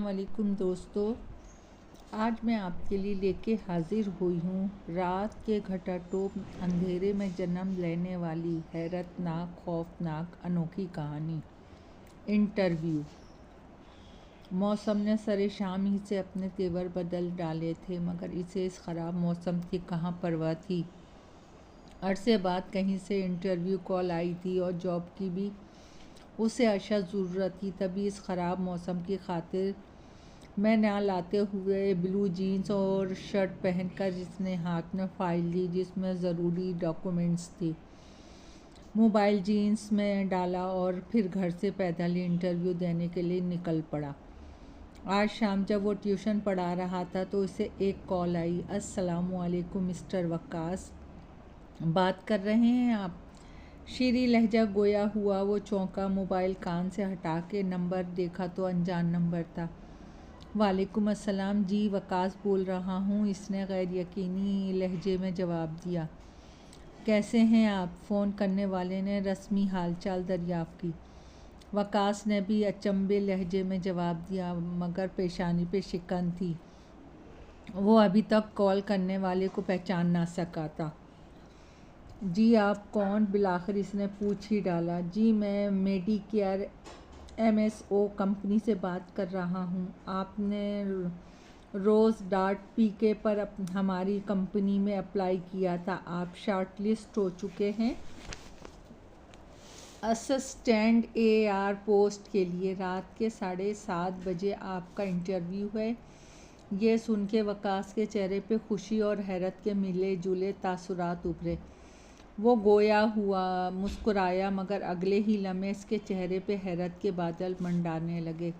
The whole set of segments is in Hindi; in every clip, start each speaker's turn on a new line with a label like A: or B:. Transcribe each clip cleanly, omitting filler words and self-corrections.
A: वालेकुम दोस्तों, आज मैं आपके लिए लेके हाजिर हुई हूँ रात के घटाटोप अंधेरे में जन्म लेने वाली हैरतनाक खौफनाक अनोखी कहानी। इंटरव्यू। मौसम ने सरे शाम ही से अपने तेवर बदल डाले थे, मगर इसे इस ख़राब मौसम की कहाँ परवाह थी। अरसे बाद कहीं से इंटरव्यू कॉल आई थी और जॉब की भी उसे अशद ज़रूरत थी। तभी इस ख़राब मौसम की खातिर मैं ना लाते हुए ब्लू जीन्स और शर्ट पहनकर जिसने हाथ में फ़ाइल ली जिसमें ज़रूरी डॉक्यूमेंट्स थे, मोबाइल जीन्स में डाला और फिर घर से पैदल इंटरव्यू देने के लिए निकल पड़ा। आज शाम जब वो ट्यूशन पढ़ा रहा था तो उसे एक कॉल आई। अस्सलामुअलैकुम मिस्टर वक्कास, बात कर रहे हैं आप? शीरी लहजा गोया हुआ। वो चौंका, मोबाइल कान से हटा के नंबर देखा तो अनजान नंबर था। वालेकुम अस्सलाम जी, वकास बोल रहा हूँ, इसने गैर यकीनी लहजे में जवाब दिया। कैसे हैं आप? फ़ोन करने वाले ने रस्मी हालचाल दरियाफ़्त की। वकास ने भी अचंभे लहजे में जवाब दिया, मगर पेशानी पे शिकन थी। वो अभी तक कॉल करने वाले को पहचान ना सका था। जी आप कौन? बिलाखिर इसने पूछ ही डाला। जी मैं मेडिकेयर MSO कंपनी से बात कर रहा हूँ। आपने रोज़ .pk पर हमारी कंपनी में अप्लाई किया था। आप शॉर्टलिस्ट हो चुके हैं असिस्टेंट AR पोस्ट के लिए। रात के 7:30 बजे आपका इंटरव्यू है। ये सुन के वकास के चेहरे पे खुशी और हैरत के मिले जुले तासुरात उभरे। वो गोया हुआ, मुस्कुराया, मगर अगले ही लम्हे इसके चेहरे पे हैरत के बादल मंडाने लगे।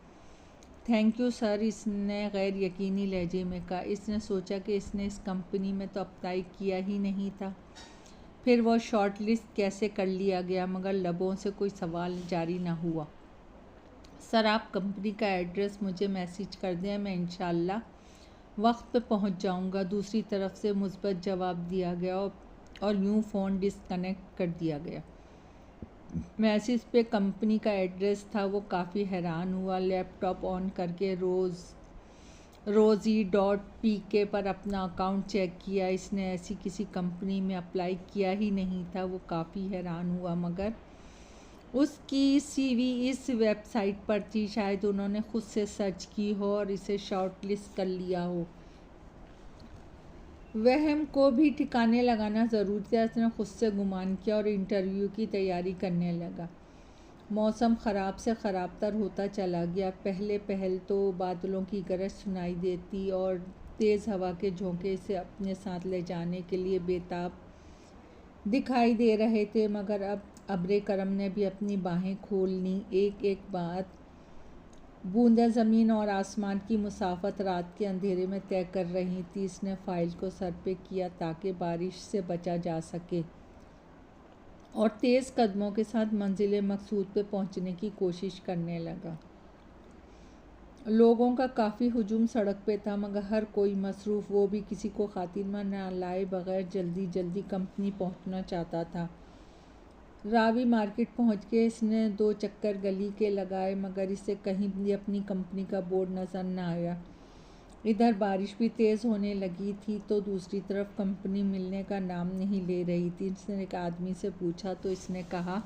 A: थैंक यू सर, इसने गैर यकीनी लहजे में कहा। इसने सोचा कि इसने इस कंपनी में तो अप्लाई किया ही नहीं था, फिर वो शॉर्ट लिस्ट कैसे कर लिया गया, मगर लबों से कोई सवाल जारी ना हुआ। सर आप कंपनी का एड्रेस मुझे मैसेज कर दें, मैं इंशाल्लाह वक्त पे पहुंच जाऊंगा। दूसरी तरफ से मुस्बत जवाब दिया गया और यूं फ़ोन डिस्कनेक्ट कर दिया गया। मैसेज पे कंपनी का एड्रेस था। वो काफ़ी हैरान हुआ। लैपटॉप ऑन करके rosie.pk पर अपना अकाउंट चेक किया। इसने ऐसी किसी कंपनी में अप्लाई किया ही नहीं था। वो काफ़ी हैरान हुआ, मगर उसकी CV इस वेबसाइट पर थी। शायद उन्होंने खुद से सर्च की हो और इसे शॉर्ट लिस्ट कर लिया हो। वहम को भी ठिकाने लगाना ज़रूरी था। उसने खुद से गुमान किया और इंटरव्यू की तैयारी करने लगा। मौसम ख़राब से ख़राबतर होता चला गया। पहल तो बादलों की गरज सुनाई देती और तेज़ हवा के झोंके इसे अपने साथ ले जाने के लिए बेताब दिखाई दे रहे थे, मगर अब अब्रे करम ने भी अपनी बाहें खोल लीं। एक एक बात बूंदें ज़मीन और आसमान की मुसाफत रात के अंधेरे में तय कर रही थी। इसने फ़ाइल को सर पे किया ताकि बारिश से बचा जा सके और तेज़ कदमों के साथ मंजिल मकसूद पे पहुंचने की कोशिश करने लगा। लोगों का काफ़ी हुजूम सड़क पे था, मगर हर कोई मसरूफ़। वो भी किसी को खातिर में न लाए बगैर जल्दी जल्दी कंपनी पहुंचना चाहता था। रावी मार्केट पहुंच के इसने 2 चक्कर गली के लगाए, मगर इसे कहीं भी अपनी कंपनी का बोर्ड नज़र न आया। इधर बारिश भी तेज़ होने लगी थी तो दूसरी तरफ कंपनी मिलने का नाम नहीं ले रही थी। इसने एक आदमी से पूछा तो इसने कहा।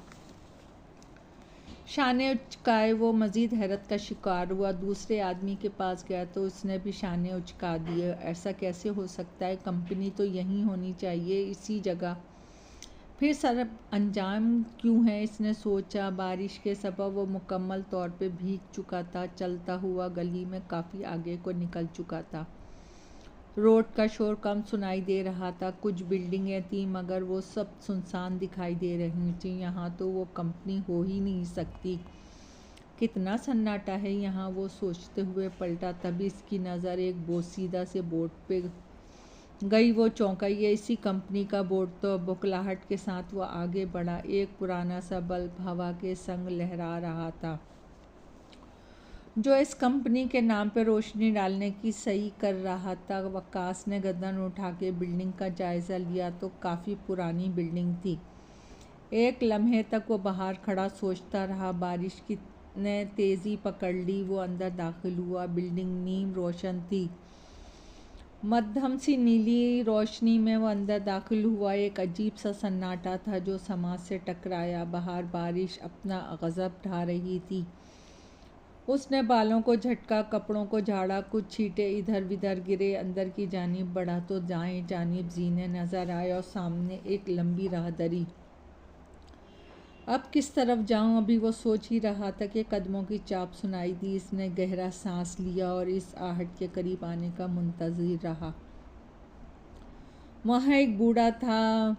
A: शाने उचकाए वो मज़ीद हैरत का शिकार हुआ। दूसरे आदमी के पास गया तो उसने भी शाने उचका दिए। ऐसा कैसे हो सकता है? कंपनी तो यहीं होनी चाहिए, इसी जगह। फिर सर अंजाम क्यों है? इसने सोचा। बारिश के सबब वो मुकम्मल तौर पे भीग चुका था। चलता हुआ गली में काफ़ी आगे को निकल चुका था। रोड का शोर कम सुनाई दे रहा था। कुछ बिल्डिंगें थीं, मगर वो सब सुनसान दिखाई दे रही थीं। यहाँ तो वो कंपनी हो ही नहीं सकती। कितना सन्नाटा है यहाँ, वो सोचते हुए पलटा। तभी इसकी नज़र एक बोसीदा से बोर्ड पे गई। वो चौंका, ये इसी कंपनी का बोर्ड तो। बुखलाहट के साथ वो आगे बढ़ा। एक पुराना सा बल्ब हवा के संग लहरा रहा था, जो इस कंपनी के नाम पर रोशनी डालने की सही कर रहा था। वकास ने गर्दन उठा के बिल्डिंग का जायज़ा लिया तो काफ़ी पुरानी बिल्डिंग थी। एक लम्हे तक वो बाहर खड़ा सोचता रहा। बारिश की ने तेज़ी पकड़ ली। वो अंदर दाखिल हुआ। बिल्डिंग नीम रोशन थी। मध्यम सी नीली रोशनी में वो अंदर दाखिल हुआ। एक अजीब सा सन्नाटा था जो समाज से टकराया। बाहर बारिश अपना गज़ब ढा रही थी। उसने बालों को झटका, कपड़ों को झाड़ा, कुछ छींटे इधर विधर गिरे। अंदर की जानिब बढ़ा तो दाएं जानिब जीने नज़र आए और सामने एक लंबी राहदरी। अब किस तरफ जाऊं? अभी वो सोच ही रहा था कि कदमों की चाप सुनाई दी। इसने गहरा सांस लिया और इस आहट के करीब आने का मुंतज़िर रहा। वहाँ एक बूढ़ा था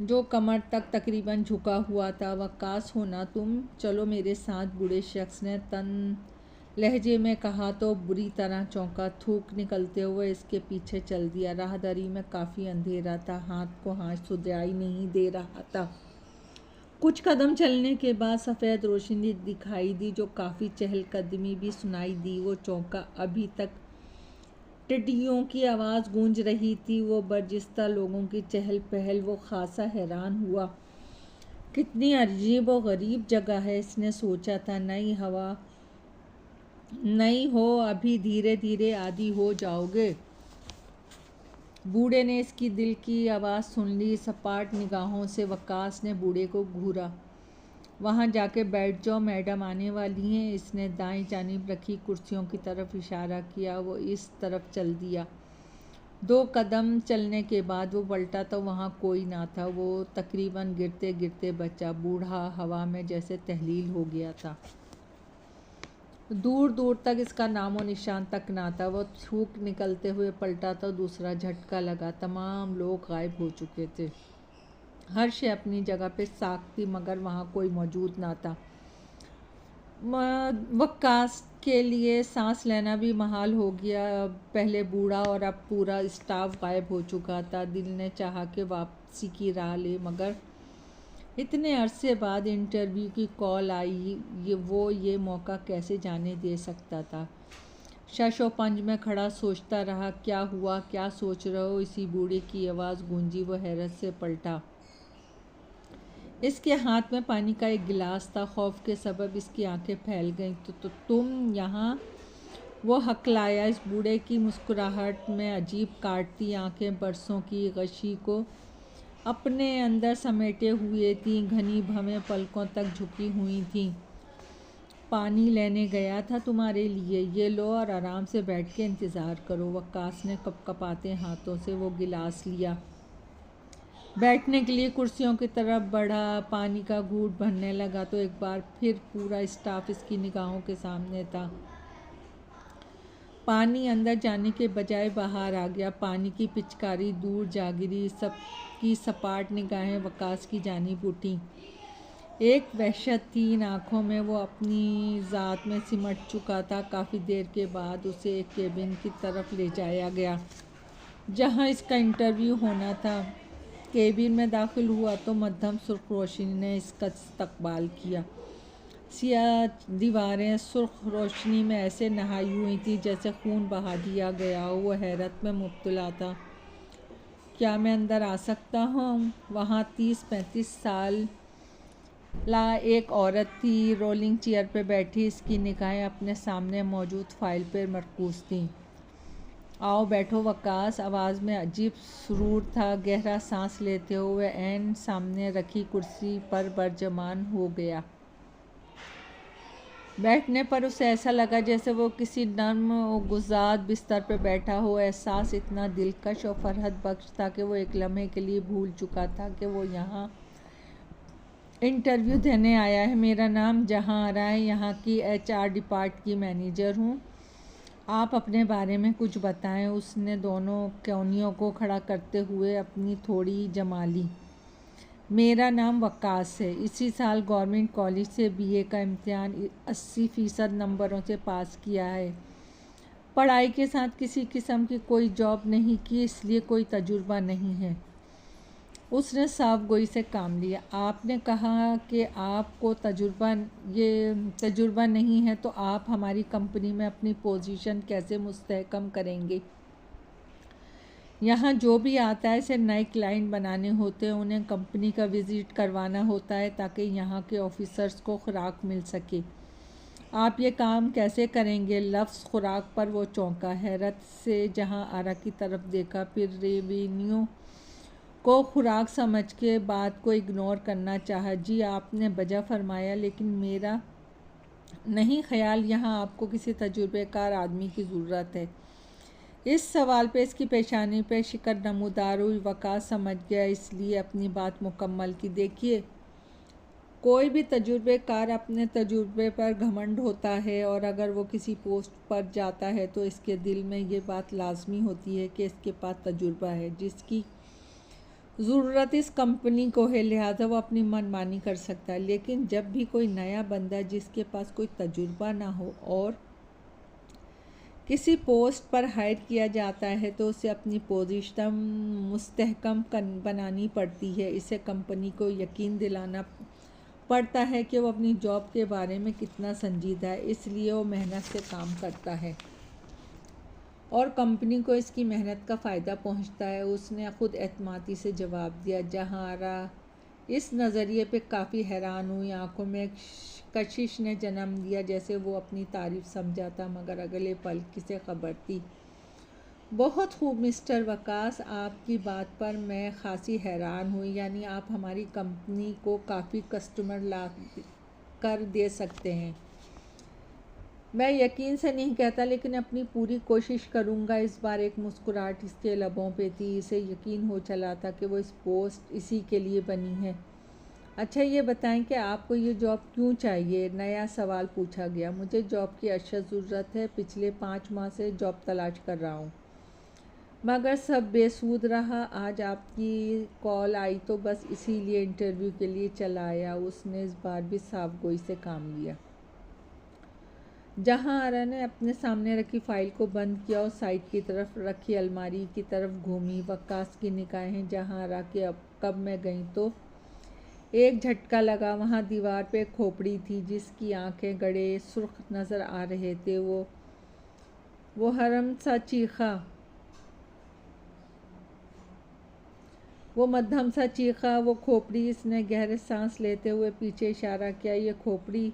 A: जो कमर तक तकरीबन झुका हुआ था। वक्कास हो ना तुम? चलो मेरे साथ, बूढ़े शख्स ने तन लहजे में कहा तो बुरी तरह चौंका। थूक निकलते हुए इसके पीछे चल दिया। राहदरी में काफ़ी अंधेरा था। हाथ को हाथ सुझाई नहीं दे रहा था। कुछ कदम चलने के बाद सफ़ेद रोशनी दिखाई दी जो काफ़ी चहलकदमी भी सुनाई दी। वो चौंका। अभी तक टिड्डियों की आवाज़ गूंज रही थी। वो बरजिस्ता लोगों की चहल पहल। वो खासा हैरान हुआ। कितनी अजीब व गरीब जगह है, इसने सोचा था। नई हवा नई हो, अभी धीरे धीरे आदी हो जाओगे। बूढ़े ने इसकी दिल की आवाज़ सुन ली। सपाट निगाहों से वक्कास ने बूढ़े को घूरा। वहाँ जाके बैठ जाओ, मैडम आने वाली हैं। इसने दाएं जानिब रखी कुर्सियों की तरफ इशारा किया। वो इस तरफ चल दिया। 2 कदम चलने के बाद वो पलटा तो वहाँ कोई ना था। वो तकरीबन गिरते गिरते बचा। बूढ़ा हवा में जैसे तहलील हो गया था। दूर दूर तक इसका नामो निशान तक ना था। वो थूक निकलते हुए पलटा तो दूसरा झटका लगा। तमाम लोग गायब हो चुके थे। हर शय अपनी जगह पे साख थी, मगर वहाँ कोई मौजूद ना था। वक्कास के लिए सांस लेना भी महाल हो गया। पहले बूढ़ा और अब पूरा स्टाफ गायब हो चुका था। दिल ने चाहा कि वापसी की राह ले, मगर इतने अरसे बाद इंटरव्यू की कॉल आई। ये मौका कैसे जाने दे सकता था। शशोपंज में खड़ा सोचता रहा, क्या हुआ, क्या सोच रहे हो? इसी बूढ़े की आवाज़ गूंजी। वो हैरत से पलटा। इसके हाथ में पानी का एक गिलास था। खौफ के सबब इसकी आंखें फैल गईं। तो तुम यहाँ? वो हकलाया। इस बूढ़े की मुस्कुराहट में अजीब काटती आंखें बरसों की गशी को अपने अंदर समेटे हुए थीं। घनी भवें पलकों तक झुकी हुई थीं। पानी लेने गया था तुम्हारे लिए। ये लो और आराम से बैठ के इंतज़ार करो। वक्कास ने कपकपाते हाथों से वो गिलास लिया। बैठने के लिए कुर्सियों की तरफ बढ़ा। पानी का घूंट भरने लगा तो एक बार फिर पूरा स्टाफ इसकी निगाहों के सामने था। पानी अंदर जाने के बजाय बाहर आ गया। पानी की पिचकारी दूर जा गिरी। सबकी सपाट निगाहें वक्कास की जानिब उठी। एक वहशत थी इन आँखों में। वो अपनी ज़ात में सिमट चुका था। काफ़ी देर के बाद उसे एक केबिन की तरफ ले जाया गया जहाँ इसका इंटरव्यू होना था। केबिन में दाखिल हुआ तो मध्यम सुर्ख रोशनी ने इसका इस्तकबाल किया। सियाह दीवारें सुर्ख रोशनी में ऐसे नहाई हुई थी जैसे खून बहा दिया गया हो। वो हैरत में मुब्तला था। क्या मैं अंदर आ सकता हूँ? वहाँ 30-35 साल ला एक औरत थी, रोलिंग चेयर पे बैठी। इसकी निगाहें अपने सामने मौजूद फाइल पर मरकूज़ थीं। आओ बैठो। वक्कास आवाज़ में अजीब सुरूर था। गहरा सांस लेते हुए ऐन सामने रखी कुर्सी पर बरजमान हो गया। बैठने पर उसे ऐसा लगा जैसे वो किसी नर्म और गुज़ाद बिस्तर पर बैठा हो। एहसास इतना दिलकश और फरहत बख्श था कि वो एक लम्हे के लिए भूल चुका था कि वो यहाँ इंटरव्यू देने आया है। मेरा नाम जहाँ आ रहा है, यहाँ की HR डिपार्ट की मैनेजर हूँ। आप अपने बारे में कुछ बताएं। उसने दोनों कोहनियों को खड़ा करते हुए अपनी थोड़ी जमा ली। मेरा नाम वक्कास है। इसी साल गवर्नमेंट कॉलेज से BA का इम्तिहान 80% नंबरों से पास किया है। पढ़ाई के साथ किसी किस्म की कोई जॉब नहीं की, इसलिए कोई तजुर्बा नहीं है। उसने साफ गोई से काम लिया। आपने कहा कि आपको तजुर्बा नहीं है, तो आप हमारी कंपनी में अपनी पोजीशन कैसे मुस्तहकम करेंगे? यहाँ जो भी आता है सिर्फ नए क्लाइंट बनाने होते हैं। उन्हें कंपनी का विज़िट करवाना होता है ताकि यहाँ के ऑफिसर्स को खुराक मिल सके। आप ये काम कैसे करेंगे? लफ्ज़ खुराक पर वो चौंका, हैरत से जहां आरा की तरफ देखा, फिर रेवेन्यू को खुराक समझ के बात को इग्नोर करना चाहा। जी आपने वजह फरमाया, लेकिन मेरा नहीं ख्याल यहाँ आपको किसी तजुर्बेकार आदमी की ज़रूरत है। इस सवाल पे इसकी पेशानी पे शिकन नमूदार हुई। वकास समझ गया, इसलिए अपनी बात मुकम्मल की। देखिए, कोई भी तजुर्बेकार अपने तजुर्बे पर घमंड होता है, और अगर वो किसी पोस्ट पर जाता है तो इसके दिल में ये बात लाजमी होती है कि इसके पास तजुर्बा है, जिसकी ज़रूरत इस कंपनी को है, लिहाजा वो अपनी मनमानी कर सकता है। लेकिन जब भी कोई नया बंदा जिसके पास कोई तजुर्बा ना हो और किसी पोस्ट पर हायर किया जाता है, तो उसे अपनी पोजीशन मुस्तहकम बनानी पड़ती है। इसे कंपनी को यकीन दिलाना पड़ता है कि वो अपनी जॉब के बारे में कितना संजीदा है, इसलिए वो मेहनत से काम करता है और कंपनी को इसकी मेहनत का फ़ायदा पहुंचता है। उसने खुद एतमादी से जवाब दिया। जहारा इस नज़रिए पे काफ़ी हैरान हुई। आंखों में एक कशिश ने जन्म दिया, जैसे वो अपनी तारीफ समझा था, मगर अगले पल किसे खबर थी। बहुत खूब मिस्टर वकास, आपकी बात पर मैं खासी हैरान हुई। यानी आप हमारी कंपनी को काफ़ी कस्टमर ला कर दे सकते हैं। मैं यकीन से नहीं कहता, लेकिन अपनी पूरी कोशिश करूंगा। इस बार एक मुस्कुराहट इसके लबों पे थी। इसे यकीन हो चला था कि वो इस पोस्ट इसी के लिए बनी है। अच्छा ये बताएं कि आपको ये जॉब क्यों चाहिए? नया सवाल पूछा गया। मुझे जॉब की अशद ज़रूरत है। पिछले 5 माह से जॉब तलाश कर रहा हूँ, मगर सब बेसूद रहा। आज आपकी कॉल आई तो बस इसीलिए इंटरव्यू के लिए चला आया। उसने इस बार भी साफ गोई से काम लिया। जहां आरा ने अपने सामने रखी फाइल को बंद किया और साइड की तरफ रखी अलमारी की तरफ घूमी। वकास की निगाहें जहां आरा के अब कब में गईं तो एक झटका लगा। वहां दीवार पे खोपड़ी थी जिसकी आंखें गड़े सुर्ख नज़र आ रहे थे। वो हरम सा चीखा, वो मध्यम सा चीखा, वो खोपड़ी। इसने गहरे सांस लेते हुए पीछे इशारा किया। ये खोपड़ी,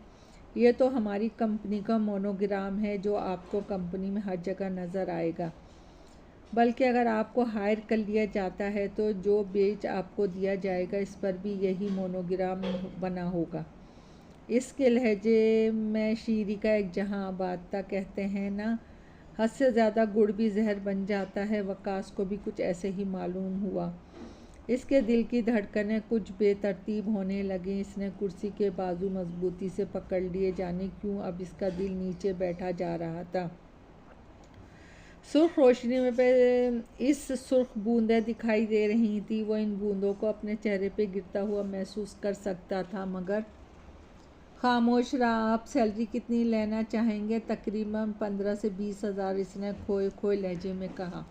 A: ये तो हमारी कंपनी का मोनोग्राम है, जो आपको कंपनी में हर जगह नज़र आएगा। बल्कि अगर आपको हायर कर लिया जाता है तो जो बेच आपको दिया जाएगा, इस पर भी यही मोनोग्राम बना होगा। इसके लहजे में शीरी का एक जहां आबाद था। कहते हैं ना, हद से ज़्यादा गुड़ भी जहर बन जाता है। वकास को भी कुछ ऐसे ही मालूम हुआ। इसके दिल की धड़कनें कुछ बेतरतीब होने लगी। इसने कुर्सी के बाजू मजबूती से पकड़ लिए। जाने क्यों अब इसका दिल नीचे बैठा जा रहा था। सुर्ख रोशनी में पे इस सुर्ख बूंदें दिखाई दे रही थी। वो इन बूंदों को अपने चेहरे पे गिरता हुआ महसूस कर सकता था, मगर खामोश रहा। आप सैलरी कितनी लेना चाहेंगे? तकरीबन 15 से 20 हज़ार, इसने खोए खोए लहजे में कहा।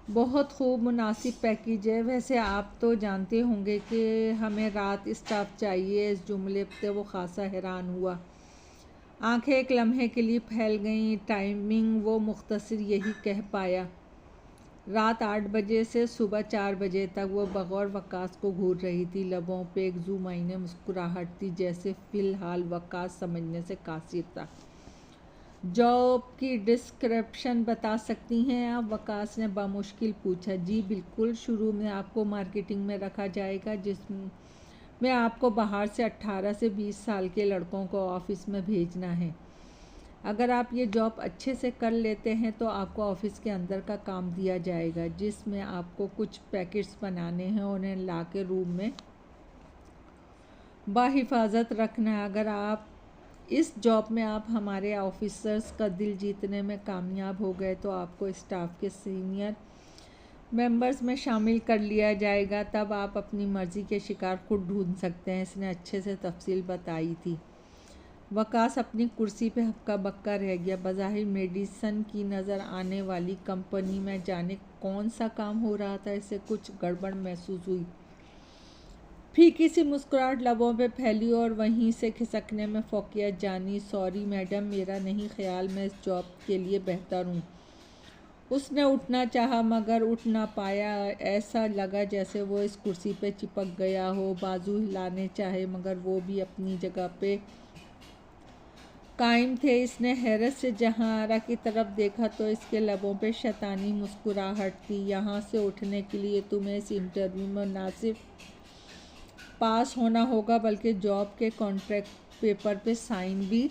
A: बहुत खूब, मुनासिब पैकेज है। वैसे आप तो जानते होंगे कि हमें रात स्टाफ चाहिए। इस जुमले पे वो खासा हैरान हुआ। आंखें एक लम्हे के लिए फैल गईं। टाइमिंग वो मुख्तसर यही कह पाया। रात 8 बजे से सुबह 4 बजे तक वो बगौर वकास को घूर रही थी। लबों पे एक ज़ुमाइने मुस्कुराहट थी, जैसे फ़िलहाल वकास समझने से कासिर था। जॉब की डिस्क्रिप्शन बता सकती हैं आप? वकास ने बामुश्किल पूछा। जी बिल्कुल। शुरू में आपको मार्केटिंग में रखा जाएगा, जिसमें आपको बाहर से 18 से 20 साल के लड़कों को ऑफिस में भेजना है। अगर आप ये जॉब अच्छे से कर लेते हैं तो आपको ऑफिस के अंदर का काम दिया जाएगा, जिसमें आपको कुछ पैकेट्स बनाने हैं, उन्हें ला के रूम में बाहिफाजत रखना है। अगर आप इस जॉब में आप हमारे ऑफिसर्स का दिल जीतने में कामयाब हो गए तो आपको स्टाफ के सीनियर मेंबर्स में शामिल कर लिया जाएगा। तब आप अपनी मर्ज़ी के शिकार खुद ढूंढ सकते हैं। इसने अच्छे से तफसील बताई थी। वकास अपनी कुर्सी पे हक्का बक्का रह गया। बज़ाहिर मेडिसन की नज़र आने वाली कंपनी में जाने कौन सा काम हो रहा था, इससे कुछ गड़बड़ महसूस हुई। फीकी सी मुस्कुराहट लबों पे फैली और वहीं से खिसकने में फोकियत जानी। सॉरी मैडम, मेरा नहीं ख्याल मैं इस जॉब के लिए बेहतर हूँ। उसने उठना चाहा मगर उठ ना पाया। ऐसा लगा जैसे वो इस कुर्सी पे चिपक गया हो। बाजू हिलाने चाहे मगर वो भी अपनी जगह पे कायम थे। इसने हैरत से जहां आरा की तरफ देखा तो इसके लबों पे शैतानी मुस्कुराहट थी। यहाँ से उठने के लिए तुम्हें इस इंटरव्यू में ना सिर्फ पास होना होगा बल्कि जॉब के कॉन्ट्रैक्ट पेपर पे साइन भी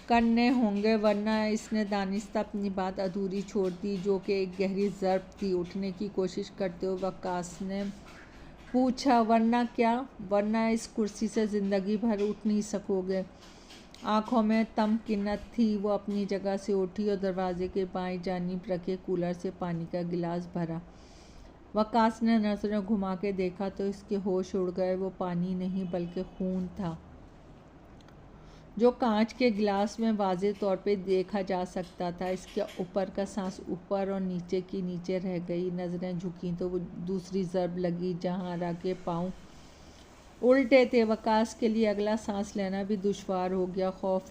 A: करने होंगे, वरना इसने दानिस्ता अपनी बात अधूरी छोड़ दी, जो कि एक गहरी ज़र्ब थी। उठने की कोशिश करते हुए वक्कास ने पूछा, वरना क्या? वरना इस कुर्सी से ज़िंदगी भर उठ नहीं सकोगे। आंखों में तमकिनत थी। वो अपनी जगह से उठी और दरवाजे के बाएं जानिब रखे कूलर से पानी का गिलास भरा। वक्कास ने नज़रें घुमा के देखा तो इसके होश उड़ गए। वो पानी नहीं बल्कि खून था, जो कांच के गिलास में वाज़े तौर पे देखा जा सकता था। इसके ऊपर का सांस ऊपर और नीचे की नीचे रह गई। नज़रें झुकी तो वो दूसरी ज़रब लगी जहां आरा के पाँव उल्टे थे। वक्कास के लिए अगला सांस लेना भी दुश्वार हो गया। खौफ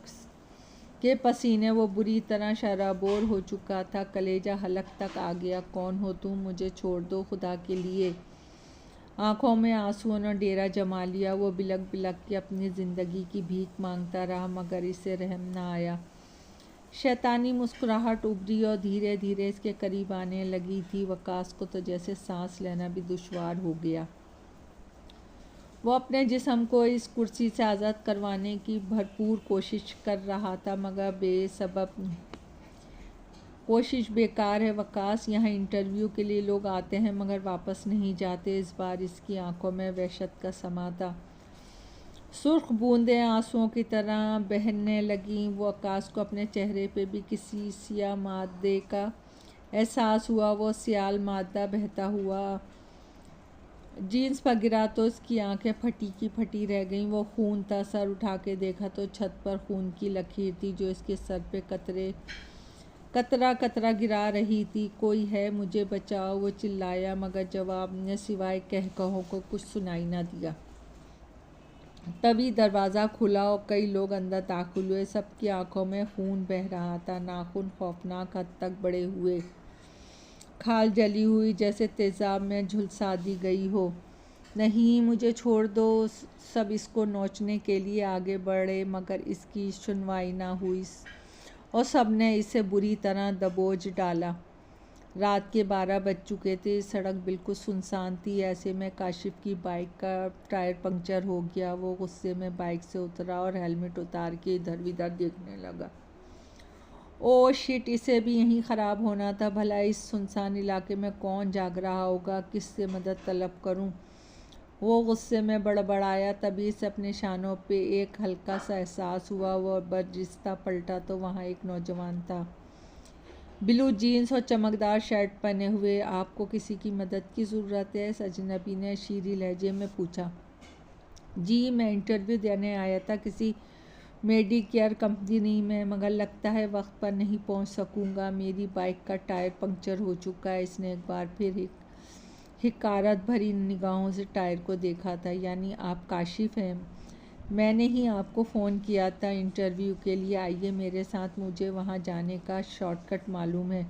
A: के पसीने वो बुरी तरह शराबोर हो चुका था। कलेजा हलक तक आ गया। कौन हो तुम? मुझे छोड़ दो खुदा के लिए। आंखों में आंसुओं ने डेरा जमा लिया। वो बिलक बिलक के अपनी ज़िंदगी की भीख मांगता रहा, मगर इसे रहम ना आया। शैतानी मुस्कुराहट उभरी और धीरे धीरे इसके करीब आने लगी थी। वक्कास को तो जैसे सांस लेना भी दुश्वार हो गया। वो अपने जिस्म को इस कुर्सी से आज़ाद करवाने की भरपूर कोशिश कर रहा था, मगर बेसबब कोशिश बेकार है। वक्कास, यहाँ इंटरव्यू के लिए लोग आते हैं मगर वापस नहीं जाते। इस बार इसकी आंखों में वहशत का समा था। सुर्ख बूंदें आंसुओं की तरह बहने लगीं। वो वक्कास को अपने चेहरे पे भी किसी सियाह मादे का एहसास हुआ। वो सियाल मादा बहता हुआ जीन्स पर गिरा तो उसकी आंखें फटी की फटी रह गईं। वो खून था। सर उठा के देखा तो छत पर खून की लकीर थी, जो इसके सर पे कतरा कतरा गिरा रही थी। कोई है, मुझे बचाओ, वो चिल्लाया, मगर जवाब ने सिवाय कह कहो को कुछ सुनाई ना दिया। तभी दरवाज़ा खुला और कई लोग अंदर दाखिल हुए। सबकी आंखों में खून बह रहा था। नाखून खौफनाक हद तक बड़े हुए, खाल जली हुई जैसे तेज़ाब में झुलसा दी गई हो। नहीं, मुझे छोड़ दो। सब इसको नोचने के लिए आगे बढ़े, मगर इसकी सुनवाई ना हुई और सब ने इसे बुरी तरह दबोच डाला। रात के 12 बज चुके थे। सड़क बिल्कुल सुनसान थी। ऐसे में काशिफ की बाइक का टायर पंक्चर हो गया। वो गुस्से में बाइक से उतरा और हेलमेट उतार के इधर उधर देखने लगा। ओ शिट, इसे भी यहीं ख़राब होना था। भला इस सुनसान इलाके में कौन जाग रहा होगा? किससे मदद तलब करूं? वो गुस्से में बड़बड़ाया। तभी से अपने शानों पे एक हल्का सा एहसास हुआ। वो बरजिस्ता पलटा तो वहाँ एक नौजवान था, ब्लू जीन्स और चमकदार शर्ट पहने हुए। आपको किसी की मदद की ज़रूरत है? इस अजनबी ने शीरी लहजे में पूछा। जी, मैं इंटरव्यू देने आया था किसी मेडिकेयर कंपनी में, मगर लगता है वक्त पर नहीं पहुंच सकूंगा। मेरी बाइक का टायर पंक्चर हो चुका है। इसने एक बार फिर हिकारत भरी निगाहों से टायर को देखा था। यानी आप काशिफ हैं? मैंने ही आपको फ़ोन किया था इंटरव्यू के लिए। आइए मेरे साथ, मुझे वहां जाने का शॉर्टकट मालूम है।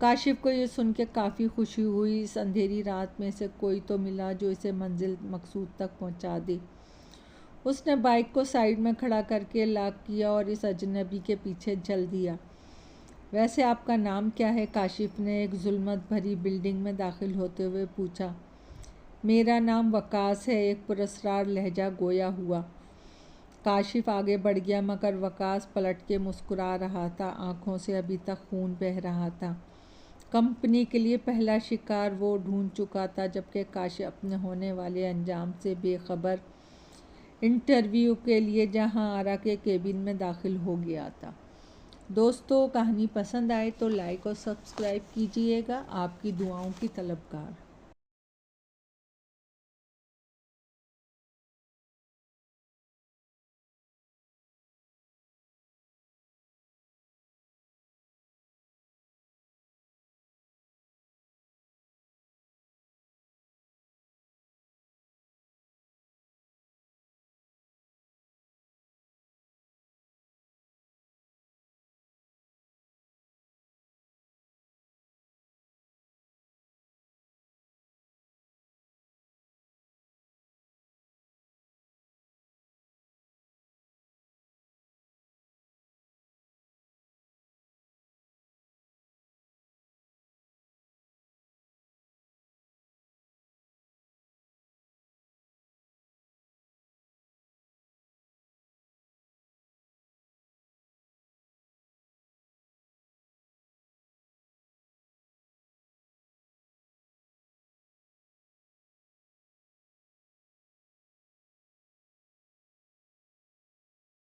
A: काशिफ को ये सुन के काफ़ी खुशी हुई। इस अंधेरी रात में से कोई तो मिला जो इसे मंजिल मकसूद तक पहुंचा दे। उसने बाइक को साइड में खड़ा करके लॉक किया और इस अजनबी के पीछे चल दिया। वैसे आपका नाम क्या है? काशिफ ने एक जुल्मत भरी बिल्डिंग में दाखिल होते हुए पूछा। मेरा नाम वक्कास है, एक पुरस्कार लहजा गोया हुआ। काशिफ आगे बढ़ गया, मगर वक्कास पलट के मुस्कुरा रहा था। आंखों से अभी तक खून बह रहा था। कंपनी के लिए पहला शिकार वो ढूंढ चुका था, जबकि काशिफ अपने होने वाले अंजाम से बेखबर इंटरव्यू के लिए जहां आरा के केबिन में दाखिल हो गया था। दोस्तों, कहानी पसंद आए तो लाइक और सब्सक्राइब कीजिएगा। आपकी दुआओं की तलबगार।